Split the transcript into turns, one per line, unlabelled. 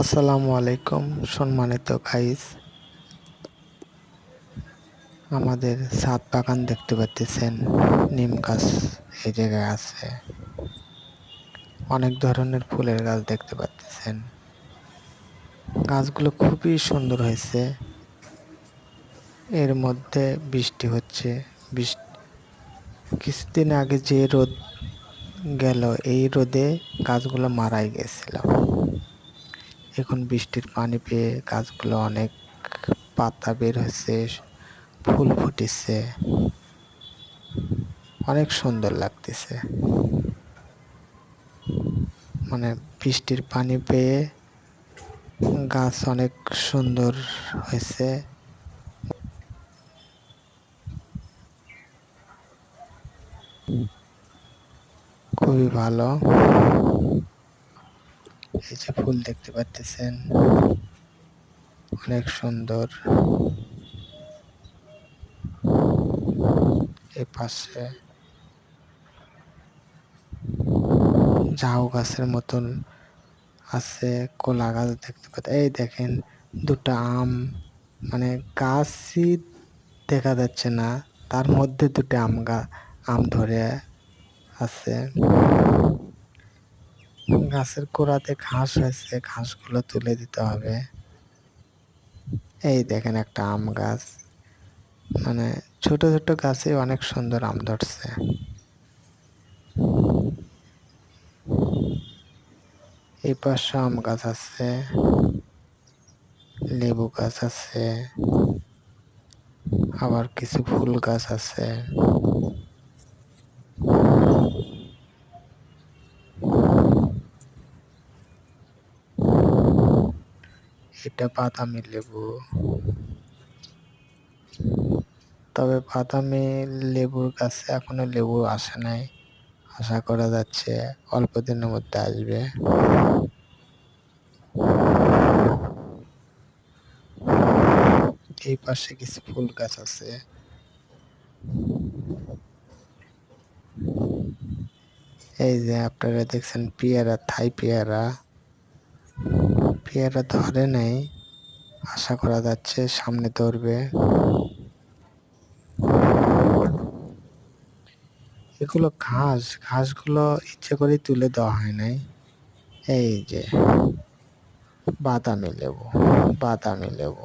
আসসালামু আলাইকুম সম্মানিত গাইস, আমাদের ছাদ বাগান দেখতে পাচ্ছেন। নিম গাছ এই জায়গায় আছে, অনেক ধরনের ফুলের গাছ দেখতে পাচ্ছেন। গাছগুলো খুবই সুন্দর হয়েছে। এর মধ্যে বৃষ্টি হচ্ছে। কিছুদিন আগে যে রোদ গেল, এই রোদে গাছগুলো মারাই গেছিল। এখন বৃষ্টির পানি পেয়ে গাছগুলো অনেক পাতা বের হয়েছে, ফুল ফুটেছে, অনেক সুন্দর লাগতেছে। মানে বৃষ্টির পানি পেয়ে গাছ অনেক সুন্দর হয়েছে। খুবই ভালো। এই যে ফুল দেখতে পাচ্ছেন, অনেক সুন্দর। এই পাশে ঝাউ গাছের মতন আছে, কলা গাছ দেখতে পাচ্ছেন। এই দেখেন দুটো আম, মানে গাছই দেখা যাচ্ছে না, তার মধ্যে দুটো আম ধরে আছে। গাছের গোড়াতে ঘাস হয়েছে, ঘাসগুলো তুলে দিতে হবে। এই দেখেন একটা আম গাছ, মানে ছোট ছোট গাছে অনেক সুন্দর আম ধরছে। এই পাশে আম গাছ আছে, লেবু গাছ আছে, আবার কিছু ফুল গাছ আছে। এটা বাদামি লেবু, তবে বাদামি লেবুর গাছে এখনো লেবু আসে নাই। আশা করা যাচ্ছে অল্প দিনের মধ্যে আসবে। এই পাশে কিছু ফুল গাছ আছে। এই যে আপনারা দেখছেন পেয়ারা, থাই পেয়ারা। পেয়ারা ধরে নাই, আশা করা যাচ্ছে সামনে ধরবে। এগুলো ঘাসগুলো ইচ্ছে করে তুলে দেওয়া হয় নাই। এই যে বাদামি লেবু, বাদামি লেবু।